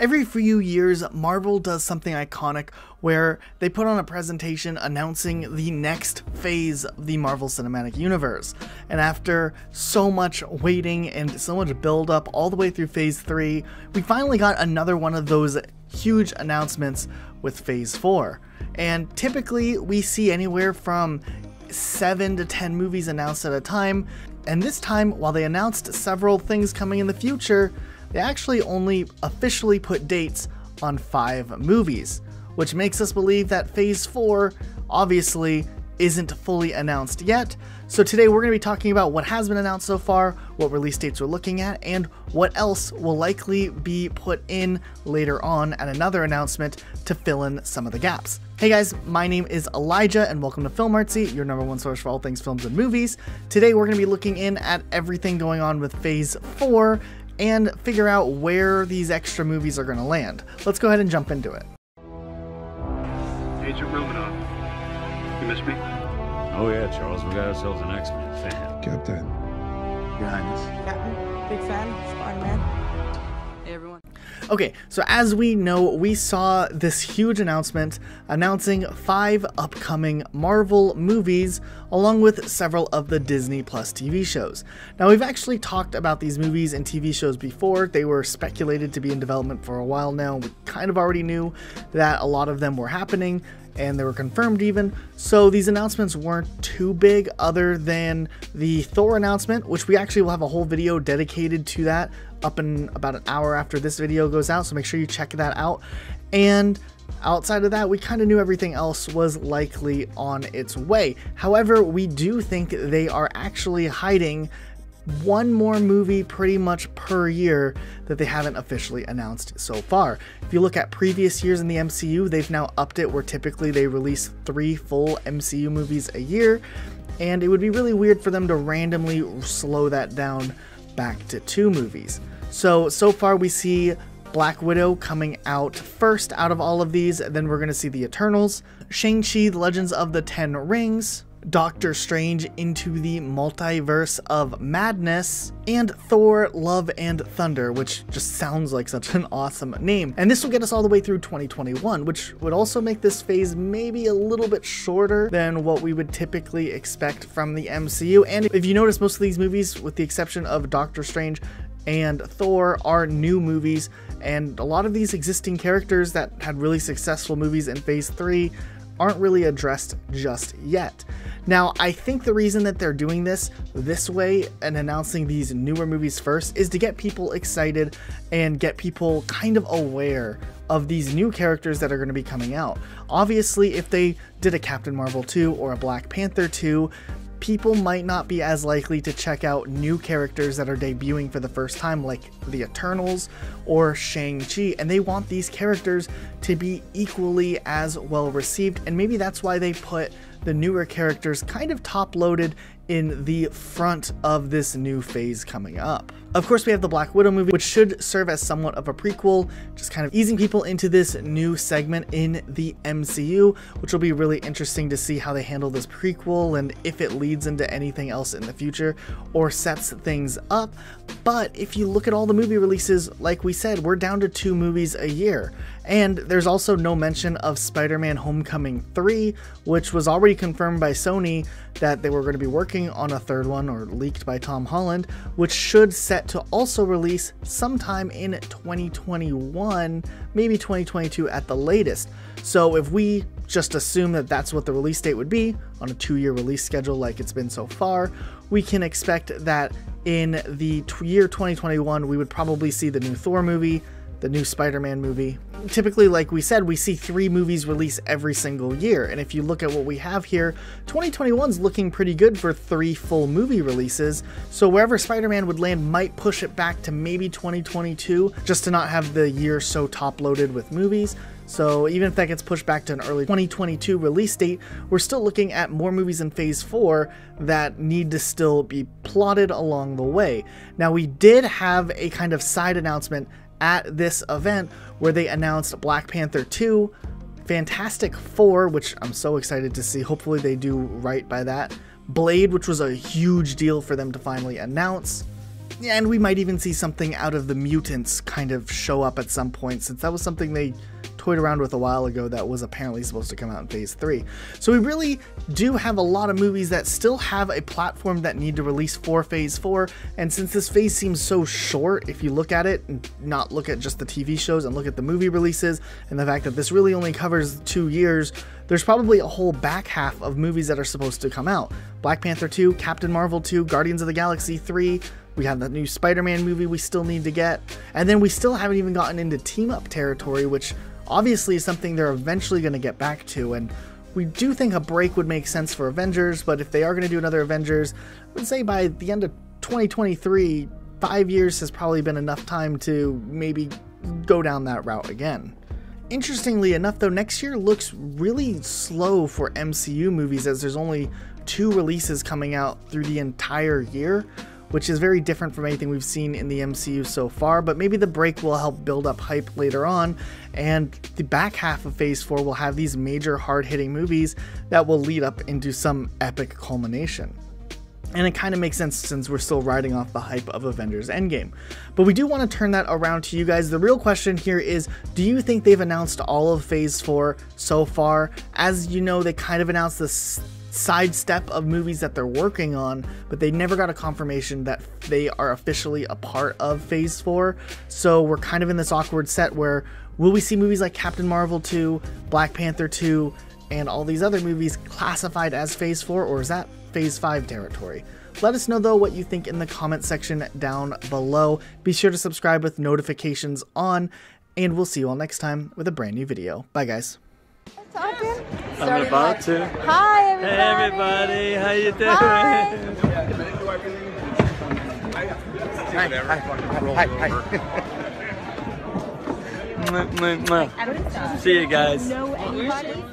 Every few years, Marvel does something iconic where they put on a presentation announcing the next phase of the Marvel Cinematic Universe. And after so much waiting and so much build up all the way through Phase 3, we finally got another one of those huge announcements with Phase 4. And typically we see anywhere from 7 to 10 movies announced at a time. And this time, while they announced several things coming in the future, they actually only officially put dates on 5 movies, which makes us believe that Phase 4 obviously isn't fully announced yet. So today we're going to be talking about what has been announced so far, what release dates we're looking at, and what else will likely be put in later on at another announcement to fill in some of the gaps. Hey guys, my name is Elijah and welcome to Film Artsy, your #1 source for all things films and movies. Today we're going to be looking in at everything going on with Phase 4 and figure out where these extra movies are going to land. Let's go ahead and jump into it. Agent Romanoff, you miss me? Oh yeah, Charles, we got ourselves an X-Men fan. Captain. Your Highness. Captain, big fan, Spider-Man. Hey everyone. Okay, so as we know, we saw this huge announcement announcing 5 upcoming Marvel movies along with several of the Disney Plus TV shows. Now, we've actually talked about these movies and TV shows before. They were speculated to be in development for a while now. We kind of already knew that a lot of them were happening and they were confirmed even, so these announcements weren't too big other than the Thor announcement, which we actually will have a whole video dedicated to that up in about an hour after this video goes out, so make sure you check that out. And outside of that, we kind of knew everything else was likely on its way. However, we do think they are actually hiding one more movie pretty much per year that they haven't officially announced so far. If you look at previous years in the MCU, they've now upped it where typically they release 3 full MCU movies a year, and it would be really weird for them to randomly slow that down back to 2 movies. So far we see Black Widow coming out first out of all of these, then we're going to see the Eternals, Shang-Chi, The Legends of the Ten Rings, Doctor Strange Into the Multiverse of Madness, and Thor Love and Thunder, which just sounds like such an awesome name. And this will get us all the way through 2021, which would also make this phase maybe a little bit shorter than what we would typically expect from the MCU. And if you notice, most of these movies, with the exception of Doctor Strange and Thor, are new movies, and a lot of these existing characters that had really successful movies in Phase 3 aren't really addressed just yet. Now, I think the reason that they're doing this way and announcing these newer movies first is to get people excited and get people kind of aware of these new characters that are going to be coming out. Obviously, if they did a Captain Marvel 2 or a Black Panther 2, people might not be as likely to check out new characters that are debuting for the first time, like the Eternals or Shang-Chi, and they want these characters to be equally as well received, and maybe that's why they put the newer characters kind of top-loaded in the front of this new phase coming up. Of course, we have the Black Widow movie, which should serve as somewhat of a prequel, just kind of easing people into this new segment in the MCU, which will be really interesting to see how they handle this prequel and if it leads into anything else in the future or sets things up. But if you look at all the movie releases, like we said, we're down to 2 movies a year. And there's also no mention of Spider-Man Homecoming 3, which was already confirmed by Sony that they were going to be working on a 3rd one, or leaked by Tom Holland, which should set to also release sometime in 2021, maybe 2022 at the latest. So if we just assume that that's what the release date would be on a 2-year release schedule like it's been so far, we can expect that in the year 2021 we would probably see the new Thor movie, the new Spider-Man movie. Typically, like we said, we see 3 movies release every single year, and if you look at what we have here, 2021's looking pretty good for 3 full movie releases, so wherever Spider-Man would land might push it back to maybe 2022, just to not have the year so top-loaded with movies. So even if that gets pushed back to an early 2022 release date, we're still looking at more movies in Phase 4 that need to still be plotted along the way. Now, we did have a kind of side announcement at this event where they announced Black Panther 2, Fantastic Four, which I'm so excited to see. Hopefully they do right by that. Blade, which was a huge deal for them to finally announce. And we might even see something out of the mutants kind of show up at some point, since that was something they toyed around with a while ago that was apparently supposed to come out in Phase 3. So we really do have a lot of movies that still have a platform that need to release for Phase 4, and since this phase seems so short, if you look at it and not look at just the TV shows and look at the movie releases, and the fact that this really only covers 2 years, there's probably a whole back half of movies that are supposed to come out. Black Panther 2, Captain Marvel 2, Guardians of the Galaxy 3, we have the new Spider-Man movie we still need to get, and then we still haven't even gotten into team-up territory, which obviously is something they're eventually going to get back to, and we do think a break would make sense for Avengers, but if they are going to do another Avengers, I would say by the end of 2023, 5 years has probably been enough time to maybe go down that route again. Interestingly enough though, next year looks really slow for MCU movies, as there's only 2 releases coming out through the entire year, which is very different from anything we've seen in the MCU so far, but maybe the break will help build up hype later on, and the back half of Phase 4 will have these major hard-hitting movies that will lead up into some epic culmination. And it kind of makes sense since we're still riding off the hype of Avengers Endgame. But we do want to turn that around to you guys. The real question here is, do you think they've announced all of Phase 4 so far? As you know, they kind of announced this sidestep of movies that they're working on, but they never got a confirmation that they are officially a part of Phase 4. So we're kind of in this awkward set where, will we see movies like Captain Marvel 2, Black Panther 2, and all these other movies classified as Phase 4, or is that Phase 5 territory? Let us know though what you think in the comment section down below. Be sure to subscribe with notifications on, and we'll see you all next time with a brand new video. Bye guys. Talking? I'm about to. Hi, everybody. Hey everybody, how you doing? Hi. See you guys. Know anybody?